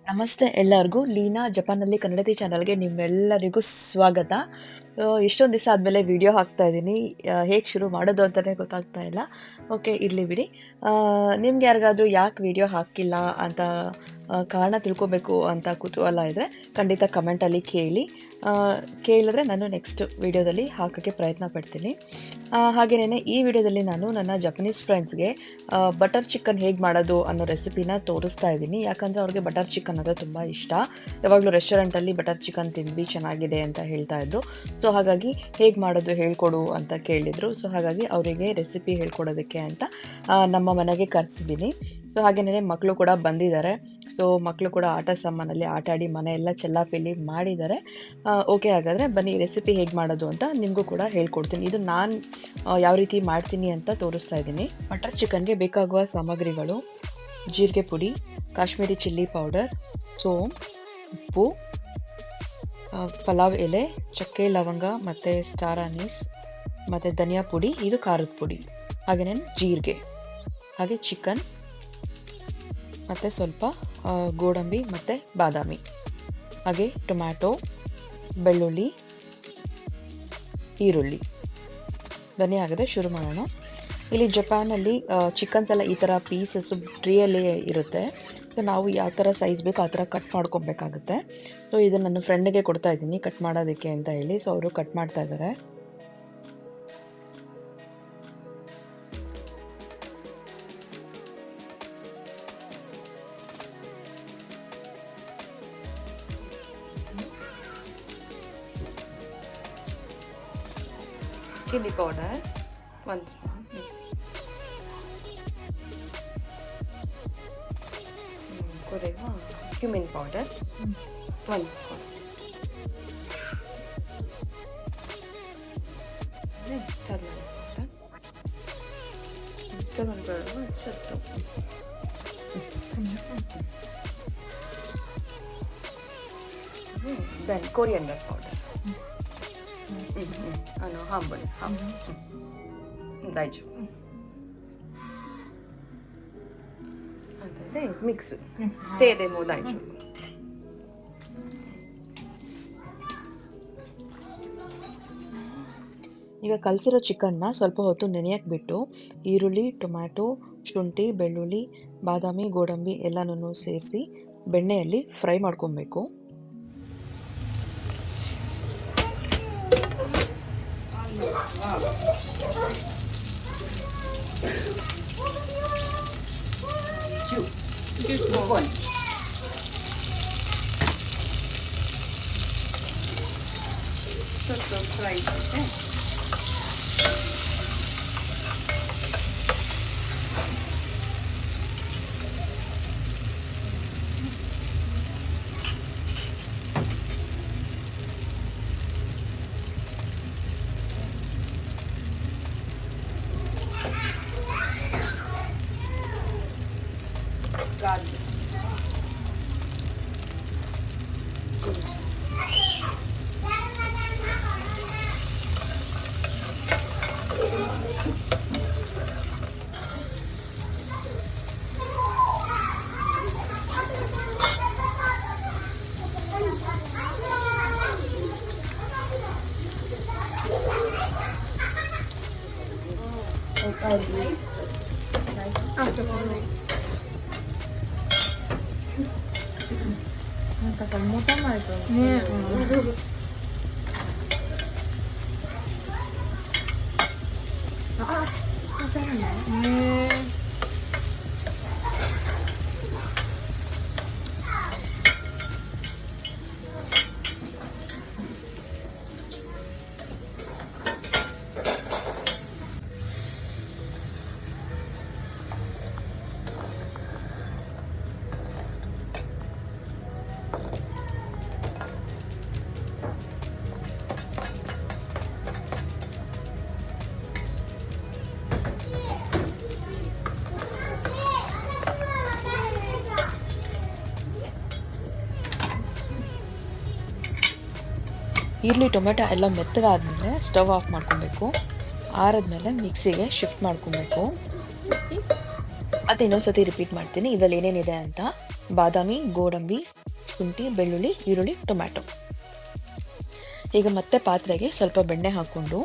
ನಮಸ್ತೆ ಎಲ್ಲರಿಗೂ. ಲೀನಾ ಜಪಾನಲ್ಲಿ ಕನ್ನಡತಿ ಚಾನಲ್‌ಗೆ ನಿಮ್ಮೆಲ್ಲರಿಗೂ ಸ್ವಾಗತ. ಇಷ್ಟೊಂದು ದಿವಸ ಆದಮೇಲೆ ವಿಡಿಯೋ ಹಾಕ್ತಾ ಇದ್ದೀನಿ. ಹೇಗೆ ಶುರು ಮಾಡೋದು ಅಂತಲೇ ಗೊತ್ತಾಗ್ತಾ ಇಲ್ಲ. ಓಕೆ, ಇರಲಿ ಬಿಡಿ. ನಿಮ್ಗೆ ಯಾರಿಗಾದ್ರೂ ಯಾಕೆ ವಿಡಿಯೋ ಹಾಕಿಲ್ಲ ಅಂತ ಕಾರಣ ತಿಳ್ಕೊಬೇಕು ಅಂತ ಕುತೂಹಲ ಇದ್ದರೆ ಖಂಡಿತ ಕಮೆಂಟಲ್ಲಿ ಕೇಳಿ. ಆ, ಕೇಳಿದ್ರೆ ನಾನು ನೆಕ್ಸ್ಟ್ ವಿಡಿಯೋದಲ್ಲಿ ಹಾಕೋಕ್ಕೆ ಪ್ರಯತ್ನ ಪಡ್ತೀನಿ. ಹಾಗೆಯೇ ಈ ವಿಡಿಯೋದಲ್ಲಿ ನಾನು ನನ್ನ ಜಪನೀಸ್ ಫ್ರೆಂಡ್ಸ್ಗೆ ಬಟರ್ ಚಿಕನ್ ಹೇಗೆ ಮಾಡೋದು ಅನ್ನೋ ರೆಸಿಪಿನ ತೋರಿಸ್ತಾ ಇದ್ದೀನಿ. ಯಾಕಂದರೆ ಅವ್ರಿಗೆ ಬಟರ್ ಚಿಕನ್ ಅಂದರೆ ತುಂಬ ಇಷ್ಟ. ಯಾವಾಗಲೂ ರೆಸ್ಟೋರೆಂಟಲ್ಲಿ ಬಟರ್ ಚಿಕನ್ ತಿಂದ್ವಿ, ಚೆನ್ನಾಗಿದೆ ಅಂತ ಹೇಳ್ತಾ ಇದ್ರು. ಸೊ ಹಾಗಾಗಿ ಹೇಗೆ ಮಾಡೋದು ಹೇಳ್ಕೊಡು ಅಂತ ಕೇಳಿದರು. ಸೊ ಹಾಗಾಗಿ ಅವರಿಗೆ ರೆಸಿಪಿ ಹೇಳ್ಕೊಡೋದಕ್ಕೆ ಅಂತ ನಮ್ಮ ಮನೆಗೆ ಕರೆಸಿದ್ದೀನಿ. ಸೊ ಹಾಗೆಯೇ ಮಕ್ಕಳು ಕೂಡ ಬಂದಿದ್ದಾರೆ. ಸೊ ಮಕ್ಕಳು ಕೂಡ ಆಟ ಸಾಮಾನಲ್ಲಿ ಆಟ ಆಡಿ ಮನೆಯೆಲ್ಲ ಚೆಲ್ಲಾಪಿಲ್ಲಿ ಮಾಡಿದ್ದಾರೆ. ಓಕೆ, ಹಾಗಾದರೆ ಬನ್ನಿ ರೆಸಿಪಿ ಹೇಗೆ ಮಾಡೋದು ಅಂತ ನಿಮಗೂ ಕೂಡ ಹೇಳ್ಕೊಡ್ತೀನಿ. ಇದು ನಾನು ಯಾವ ರೀತಿ ಮಾಡ್ತೀನಿ ಅಂತ ತೋರಿಸ್ತಾ ಇದ್ದೀನಿ. ಬಟರ್ ಚಿಕನ್ಗೆ ಬೇಕಾಗುವ ಸಾಮಗ್ರಿಗಳು: ಜೀರಿಗೆ ಪುಡಿ, ಕಾಶ್ಮೀರಿ ಚಿಲ್ಲಿ ಪೌಡರ್, ಸೋಂಪು, ಉಪ್ಪು, ಪಲಾವ್ ಎಲೆ, ಚಕ್ಕೆ ಲವಂಗ ಮತ್ತು ಸ್ಟಾರ್ ಅನೀಸ್, ಮತ್ತು ಧನಿಯಾ ಪುಡಿ, ಇದು ಖಾರದ ಪುಡಿ, ಹಾಗೆಯೇ ಜೀರಿಗೆ, ಹಾಗೆ ಚಿಕನ್ ಮತ್ತು ಸ್ವಲ್ಪ ಗೋಡಂಬಿ ಮತ್ತು ಬಾದಾಮಿ, ಹಾಗೆ ಟೊಮ್ಯಾಟೊ, ಬೆಳ್ಳುಳ್ಳಿ, ಈರುಳ್ಳಿ. ಬನ್ನಿ ಹಾಗಾದರೆ ಶುರು ಮಾಡೋಣ. ಇಲ್ಲಿ ಜಪಾನಲ್ಲಿ ಚಿಕನ್ಸ್ ಎಲ್ಲ ಈ ಥರ ಪೀಸಸ್ಸು ಟ್ರೀಯಲ್ಲೇ ಇರುತ್ತೆ. ಸೊ ನಾವು ಯಾವ ಥರ ಸೈಜ್ ಬೇಕೋ ಆ ಥರ ಕಟ್ ಮಾಡ್ಕೊಬೇಕಾಗುತ್ತೆ. ಸೊ ಇದನ್ನು ನನ್ನ ಫ್ರೆಂಡಿಗೆ ಕೊಡ್ತಾ ಇದ್ದೀನಿ ಕಟ್ ಮಾಡೋದಕ್ಕೆ ಅಂತ ಹೇಳಿ. ಸೊ ಅವರು ಕಟ್ ಮಾಡ್ತಾ ಇದ್ದಾರೆ. Chili powder 1 spoon. Correct. Cumin powder 1 spoon. Then turmeric powder. Turmeric powder ಚತ್ತು. Then coriander powder.半分大丈夫。後でミックス手でも大丈夫。ಈಗ ಕಲಸಿರೋ ಚಿಕನ್ನ ಸ್ವಲ್ಪ ಹೊತ್ತು ನೆನೆಯಕ್ಕೆ ಬಿಟ್ಟು ಈರುಳ್ಳಿ, ಟೊಮ್ಯಾಟೊ, ಶುಂಠಿ, ಬೆಳ್ಳುಳ್ಳಿ, ಬಾದಾಮಿ, ಗೋಡಂಬಿ ಎಲ್ಲನೂ ಸೇರಿಸಿ ಬೆಣ್ಣೆಯಲ್ಲಿ ಫ್ರೈ ಮಾಡ್ಕೊಬೇಕು.ちょっとフライしてガーリックなんかさ持たないとね。あ、持たないね。ಈರುಳ್ಳಿ, ಟೊಮೆಟೊ ಎಲ್ಲ ಮೆತ್ತಗಾದ್ಮೇಲೆ ಸ್ಟವ್ ಆಫ್ ಮಾಡ್ಕೊಬೇಕು. ಆರಿದ್ಮೇಲೆ ಮಿಕ್ಸಿಗೆ ಶಿಫ್ಟ್ ಮಾಡ್ಕೊಬೇಕು. ಮತ್ತು ಇನ್ನೊಂದು ಸತಿ ರಿಪೀಟ್ ಮಾಡ್ತೀನಿ ಇದರಲ್ಲಿ ಏನೇನಿದೆ ಅಂತ. ಬಾದಾಮಿ, ಗೋಡಂಬಿ, ಶುಂಠಿ, ಬೆಳ್ಳುಳ್ಳಿ, ಈರುಳ್ಳಿ, ಟೊಮ್ಯಾಟೊ. ಈಗ ಮತ್ತೆ ಪಾತ್ರೆಗೆ ಸ್ವಲ್ಪ ಬೆಣ್ಣೆ ಹಾಕ್ಕೊಂಡು,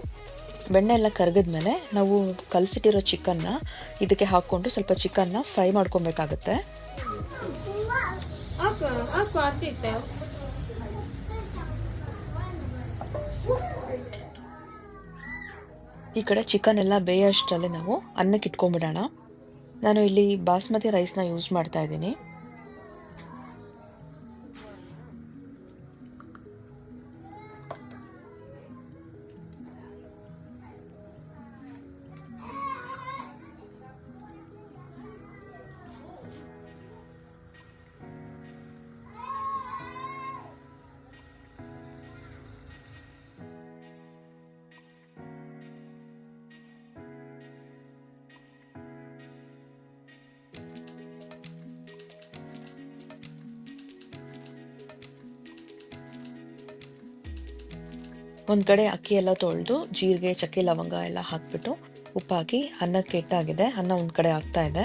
ಬೆಣ್ಣೆ ಎಲ್ಲ ಕರಗಿದ್ಮೇಲೆ ನಾವು ಕಲಸಿಟ್ಟಿರೋ ಚಿಕನ್ನ ಇದಕ್ಕೆ ಹಾಕ್ಕೊಂಡು ಸ್ವಲ್ಪ ಚಿಕನ್ನ ಫ್ರೈ ಮಾಡ್ಕೊಬೇಕಾಗತ್ತೆ. ಈ ಕಡೆ ಚಿಕನ್ ಎಲ್ಲ ಬೇಯೋಷ್ಟರಲ್ಲೇ ನಾವು ಅನ್ನಕ್ಕೆ ಇಟ್ಕೊಂಡ್ಬಿಡೋಣ. ನಾನು ಇಲ್ಲಿ ಬಾಸ್ಮತಿ ರೈಸ್ನ ಯೂಸ್ ಮಾಡ್ತಾ ಇದ್ದೀನಿ. ಒಂದು ಕಡೆ ಅಕ್ಕಿ ಎಲ್ಲ ತೊಳೆದು ಜೀರಿಗೆ, ಚಕ್ಕೆ, ಲವಂಗ ಎಲ್ಲ ಹಾಕ್ಬಿಟ್ಟು ಉಪ್ಪು ಹಾಕಿ ಅನ್ನಕ್ಕೆ ಇಟ್ಟಾಗಿದೆ. ಅನ್ನ ಒಂದು ಕಡೆ ಆಗ್ತಾ ಇದೆ.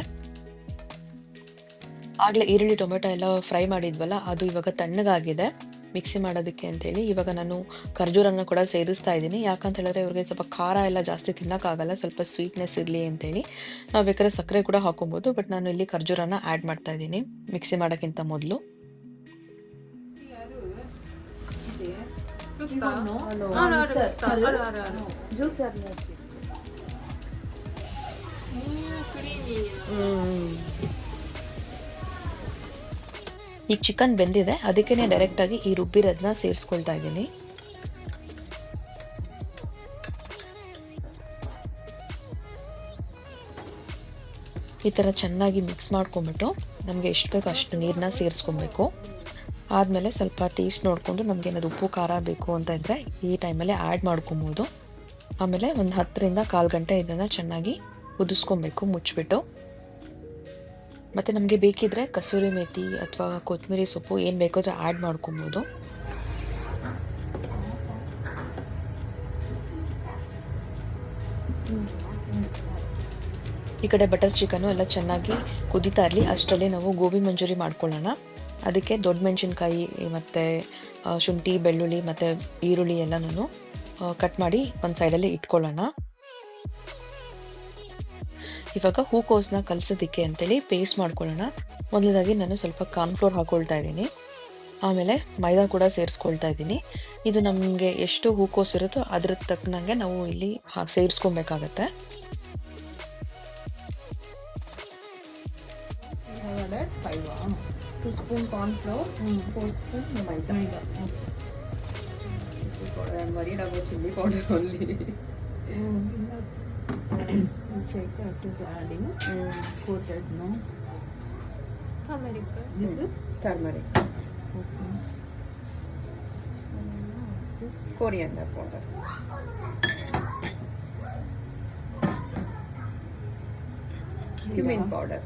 ಆಗಲೇ ಈರುಳ್ಳಿ, ಟೊಮೆಟೊ ಎಲ್ಲ ಫ್ರೈ ಮಾಡಿದ್ವಲ್ಲ, ಅದು ಇವಾಗ ತಣ್ಣಗಾಗಿದೆ ಮಿಕ್ಸಿ ಮಾಡೋದಕ್ಕೆ ಅಂತೇಳಿ. ಇವಾಗ ನಾನು ಖರ್ಜೂರನ್ನ ಕೂಡ ಸೇರಿಸ್ತಾ ಇದ್ದೀನಿ. ಯಾಕಂತ ಹೇಳಿದ್ರೆ ಇವ್ರಿಗೆ ಸ್ವಲ್ಪ ಖಾರ ಎಲ್ಲ ಜಾಸ್ತಿ ತಿನ್ನೋಕ್ಕಾಗಲ್ಲ, ಸ್ವಲ್ಪ ಸ್ವೀಟ್ನೆಸ್ ಇರಲಿ ಅಂತೇಳಿ. ನಾವು ಬೇಕಾದ್ರೆ ಸಕ್ಕರೆ ಕೂಡ ಹಾಕೊಬೋದು, ಬಟ್ ನಾನು ಇಲ್ಲಿ ಖರ್ಜೂರನ್ನ ಆ್ಯಡ್ ಮಾಡ್ತಾ ಇದ್ದೀನಿ ಮಿಕ್ಸಿ ಮಾಡೋಕ್ಕಿಂತ ಮೊದಲು. ಈಗ ಚಿಕನ್ ಬೆಂದಿದೆ, ಅದಕ್ಕೇನೆ ಡೈರೆಕ್ಟ್ ಆಗಿ ಈ ರುಬ್ಬಿರೋದನ್ನ ಸೇರಿಸ್ಕೊಳ್ತಾ ಇದ್ದೀನಿ. ಈ ಥರ ಚೆನ್ನಾಗಿ ಮಿಕ್ಸ್ ಮಾಡ್ಕೊಂಬಿಟ್ಟು ನಮಗೆ ಎಷ್ಟು ಬೇಕೋ ಅಷ್ಟು ನೀರನ್ನ ಸೇರಿಸ್ಕೊಬೇಕು. ಆದಮೇಲೆ ಸ್ವಲ್ಪ ಟೇಸ್ಟ್ ನೋಡಿಕೊಂಡು ನಮಗೆ ಏನಾದ್ರು ಉಪ್ಪು ಖಾರ ಬೇಕು ಅಂತ ಇದ್ದರೆ ಈ ಟೈಮಲ್ಲಿ ಆ್ಯಡ್ ಮಾಡ್ಕೊಬೋದು. ಆಮೇಲೆ ಒಂದು 10ರಿಂದ 1/4 ಗಂಟೆ ಇದನ್ನು ಚೆನ್ನಾಗಿ ಕುದಿಸ್ಕೊಬೇಕು ಮುಚ್ಚಿಬಿಟ್ಟು. ಮತ್ತು ನಮಗೆ ಬೇಕಿದ್ದರೆ ಕಸೂರಿ ಮೇಥಿ ಅಥವಾ ಕೊತ್ತಂಬರಿ ಸೊಪ್ಪು ಏನು ಬೇಕಾದರೂ ಆ್ಯಡ್ ಮಾಡ್ಕೊಬೋದು. ಈ ಕಡೆ ಬಟರ್ ಚಿಕನ್ನು ಎಲ್ಲ ಚೆನ್ನಾಗಿ ಕುದೀತಾ ಇರಲಿ, ಅಷ್ಟರಲ್ಲಿ ನಾವು ಗೋಬಿ ಮಂಚೂರಿ ಮಾಡ್ಕೊಳ್ಳೋಣ. ಅದಕ್ಕೆ ದೊಡ್ಡ ಮೆಣಸಿನ್ಕಾಯಿ ಮತ್ತು ಶುಂಠಿ, ಬೆಳ್ಳುಳ್ಳಿ ಮತ್ತು ಈರುಳ್ಳಿ ಎಲ್ಲನೂ ಕಟ್ ಮಾಡಿ ಒಂದು ಸೈಡಲ್ಲಿ ಇಟ್ಕೊಳ್ಳೋಣ. ಇವಾಗ ಹೂಕೋಸನ್ನ ಕಲಸೋದಕ್ಕೆ ಅಂತೇಳಿ ಪೇಸ್ಟ್ ಮಾಡ್ಕೊಳ್ಳೋಣ. ಮೊದಲದಾಗಿ ನಾನು ಸ್ವಲ್ಪ ಕಾರ್ನ್ಫ್ಲೋರ್ ಹಾಕ್ಕೊಳ್ತಾ ಇದ್ದೀನಿ, ಆಮೇಲೆ ಮೈದಾ ಕೂಡ ಸೇರಿಸ್ಕೊಳ್ತಾ ಇದ್ದೀನಿ. ಇದು ನಮಗೆ ಎಷ್ಟು ಹೂಕೋಸು ಇರುತ್ತೋ ಅದ್ರ ತಕ್ಕನಂಗೆ ನಾವು ಇಲ್ಲಿ ಸೇರಿಸ್ಕೊಬೇಕಾಗತ್ತೆ. Two spoon corn flour, 4 spoon maida. Chili powder. I'm worried about chili powder only. Check to adding coated, no? Turmeric. This is turmeric. Okay. This coriander powder. Cumin powder.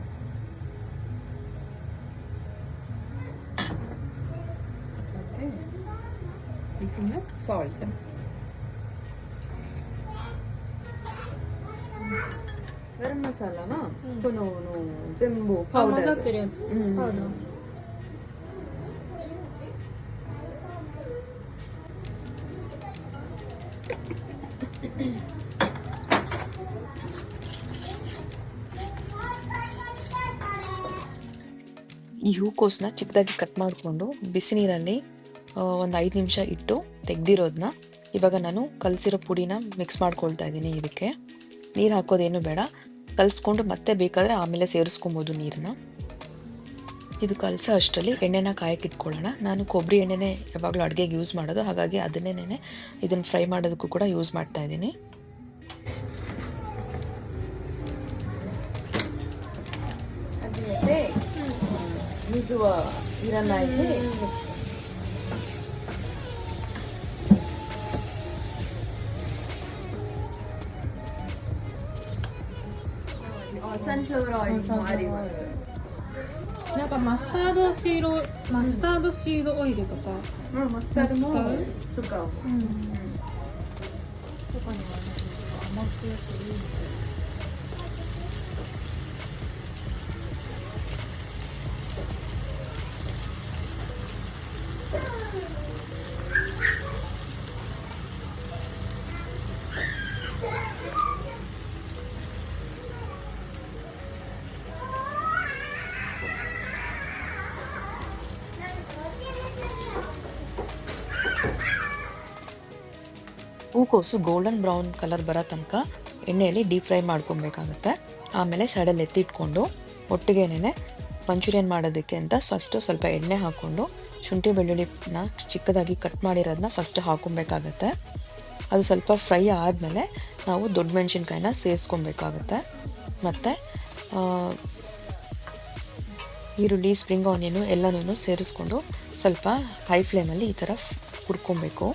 Salt. Garam ಮಸಾಲವಾ ಜಂಬು powder. ಈ ಹೂಕೋಸನ್ನ ಚಿಕ್ಕದಾಗಿ cut ಮಾಡಿಕೊಂಡು ಬಿಸಿ ನೀರಲ್ಲಿ ಒಂದು 5 ನಿಮಿಷ ಇಟ್ಟು ತೆಗೆದಿರೋದನ್ನ ಇವಾಗ ನಾನು ಕಲಸಿರೋ ಪುಡಿನ ಮಿಕ್ಸ್ ಮಾಡ್ಕೊಳ್ತಾ ಇದ್ದೀನಿ. ಇದಕ್ಕೆ ನೀರು ಹಾಕೋದೇನು ಬೇಡ, ಕಲಿಸ್ಕೊಂಡು ಮತ್ತೆ ಬೇಕಾದರೆ ಆಮೇಲೆ ಸೇರಿಸ್ಕೊಬೋದು ನೀರನ್ನ. ಇದು ಕಲಸೋ ಅಷ್ಟರಲ್ಲಿ ಎಣ್ಣೆನ ಕಾಯಕ್ಕೆ ಇಟ್ಕೊಳ್ಳೋಣ. ನಾನು ಕೊಬ್ಬರಿ ಎಣ್ಣೆನೇ ಯಾವಾಗಲೂ ಅಡುಗೆಗೆ ಯೂಸ್ ಮಾಡೋದು, ಹಾಗಾಗಿ ಅದನ್ನೇ ಇದನ್ನು ಫ್ರೈ ಮಾಡೋದಕ್ಕೂ ಕೂಡ ಯೂಸ್ ಮಾಡ್ತಾ ಇದ್ದೀನಿ. sunflower oil ಮಾರಿます。なんかマスタードシードオイルとか、マスタードも使う。とかには甘くやっていいので。ಹೂಕೋಸು ಗೋಲ್ಡನ್ ಬ್ರೌನ್ ಕಲರ್ ಬರೋ ತನಕ ಎಣ್ಣೆಯಲ್ಲಿ ಡೀಪ್ ಫ್ರೈ ಮಾಡ್ಕೊಬೇಕಾಗತ್ತೆ. ಆಮೇಲೆ ಸೈಡಲ್ಲಿ ಎತ್ತಿಟ್ಕೊಂಡು ಒಟ್ಟಿಗೆನೇ ಮಂಚೂರಿಯನ್ ಮಾಡೋದಕ್ಕೆ ಅಂತ ಫಸ್ಟು ಸ್ವಲ್ಪ ಎಣ್ಣೆ ಹಾಕ್ಕೊಂಡು ಶುಂಠಿ ಬೆಳ್ಳುಳ್ಳಿನ ಚಿಕ್ಕದಾಗಿ ಕಟ್ ಮಾಡಿರೋದನ್ನ ಫಸ್ಟ್ ಹಾಕ್ಕೊಬೇಕಾಗತ್ತೆ. ಅದು ಸ್ವಲ್ಪ ಫ್ರೈ ಆದಮೇಲೆ ನಾವು ದೊಡ್ಡ ಮೆಣಸಿನ್ಕಾಯಿನ ಸೇರಿಸ್ಕೊಬೇಕಾಗತ್ತೆ. ಮತ್ತು ಈರುಳ್ಳಿ, ಸ್ಪ್ರಿಂಗ್ ಆನಿಯನು ಎಲ್ಲನೂ ಸೇರಿಸ್ಕೊಂಡು ಸ್ವಲ್ಪ ಹೈ ಫ್ಲೇಮಲ್ಲಿ ಈ ಥರ ಹುರ್ಕೊಬೇಕು.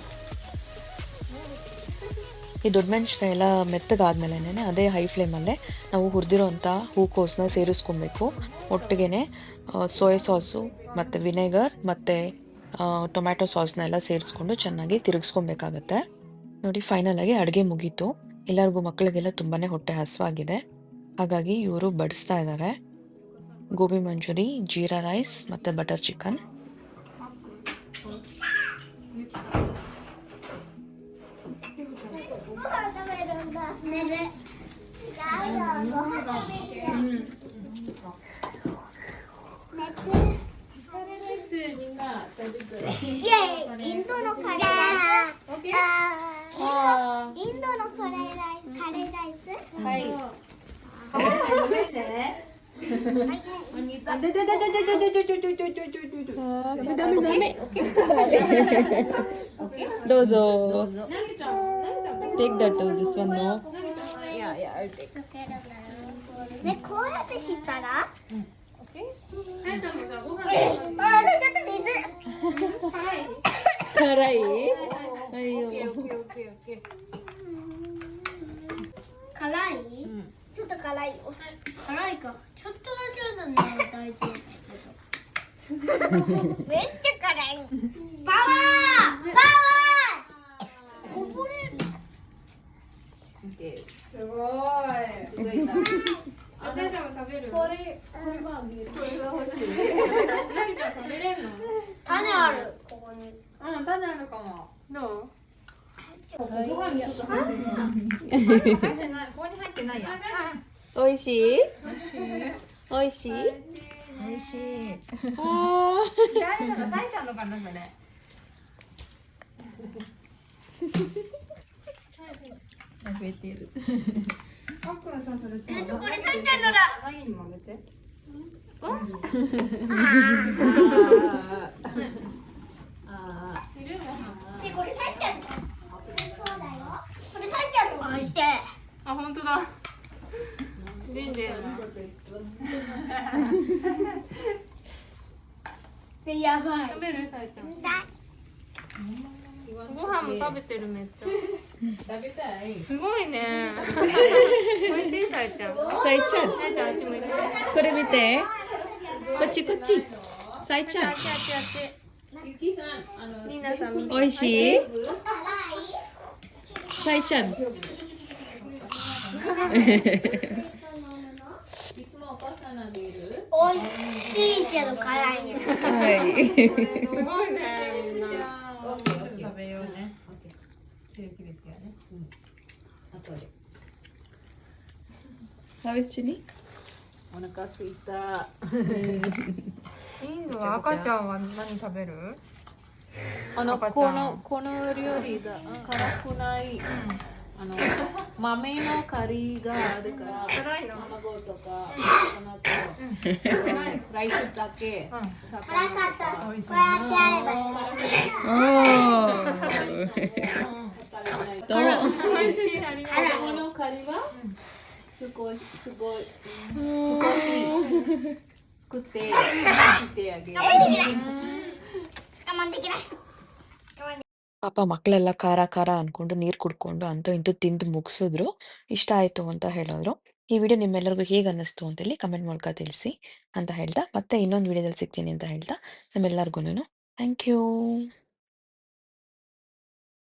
ಈ ದೊಡ್ಡ ಮೆಣಸಿನ್ಕಾಯಿ ಎಲ್ಲ ಮೆತ್ತಗಾದ್ಮೇಲೆ ಅದೇ ಹೈ ಫ್ಲೇಮಲ್ಲೇ ನಾವು ಹುರಿದಿರೋಂಥ ಹೂಕೋಸನ್ನ ಸೇರಿಸ್ಕೊಬೇಕು. ಒಟ್ಟಿಗೆ ಸೋಯಾ ಸಾಸು ಮತ್ತು ವಿನೆಗರ್ ಮತ್ತು ಟೊಮ್ಯಾಟೊ ಸಾಸ್ನೆಲ್ಲ ಸೇರಿಸ್ಕೊಂಡು ಚೆನ್ನಾಗಿ ತಿರುಗಿಸ್ಕೊಬೇಕಾಗತ್ತೆ. ನೋಡಿ, ಫೈನಲಾಗಿ ಅಡುಗೆ ಮುಗೀತು. ಎಲ್ಲರಿಗೂ ಮಕ್ಕಳಿಗೆಲ್ಲ ತುಂಬಾ ಹೊಟ್ಟೆ ಹಸಿವಾಗಿದೆ. ಹಾಗಾಗಿ ಇವರು ಬಡಿಸ್ತಾ ಇದ್ದಾರೆ ಗೋಬಿ ಮಂಚೂರಿ, ಜೀರಾ ರೈಸ್ ಮತ್ತು butter chicken. Dozo. Take that to this one, no? Yeah, I'll take. ね、こうやってしたら。あ、だって水。辛い？ಅಯ್ಯೋ.辛い？ちょっと辛いよ。辛いか。ちょっとだけだね、大丈夫。めっちゃ辛い。パワー！パワー！こぼれる。すごい。あ、せいちゃんも食べる。これは見る。これは欲しい。なぎちゃん食べれんの？種ある。ここに。種あるかも。どう？ご飯にちょっと入ってる。ここに入ってないや。おいしい？おいしい？美味しい。あ誰のさいちゃんのかなそれ。食べてる。あっくんさそれさ。これさんちゃんのだ。何にもあげて。でこれさんちゃんの。そうだよ。これさんちゃんの。して。あ、本当だ。でんでん。でやばい。食べるさいちゃん。だ。ご飯も食べてるめっちゃ。食べたい。すごいね。美味しいさいちゃん。さいちゃん、さいちゃんあっち向いて。これ見て。こっちこっち。さいちゃん、あっちあっちあっち。ゆきさん、みんなさん見て。おいしい？さいちゃん。いつもお母さんなんでいる？おいしいけど辛いね。はい。すごいね。みんな。食べようね。キレキレしやね。あとで。食べちに？お腹すいた。インドは赤ちゃんは何食べる？この料理が辛くない。豆のカリーがあるから辛いの。卵とかライスだけ、辛かったらこうやってやればいい。どう？美味しいありがとう。このカリーはすごい作ってしてあげる。我慢できない。 ಪಾಪ ಮಕ್ಕಳೆಲ್ಲ ಖಾರ ಖಾರ ಅನ್ಕೊಂಡು ನೀರು ಕುಡ್ಕೊಂಡು ಅಂತೂ ಇಂತೂ ತಿಂದು ಮುಗಿಸಿದ್ರು. ಇಷ್ಟ ಆಯ್ತು ಅಂತ ಹೇಳಿದ್ರು. ಈ ವಿಡಿಯೋ ನಿಮ್ಮೆಲ್ಲರಿಗೂ ಹೇಗೆ ಅನ್ನಿಸ್ತು ಅಂತೇಳಿ ಕಮೆಂಟ್ ಮೂಲಕ ತಿಳಿಸಿ ಅಂತ ಹೇಳ್ತಾ ಮತ್ತೆ ಇನ್ನೊಂದು ವಿಡಿಯೋದಲ್ಲಿ ಸಿಗ್ತೀನಿ ಅಂತ ಹೇಳ್ತಾ ನಮ್ಮೆಲ್ಲರಿಗೂ ಥ್ಯಾಂಕ್ ಯು.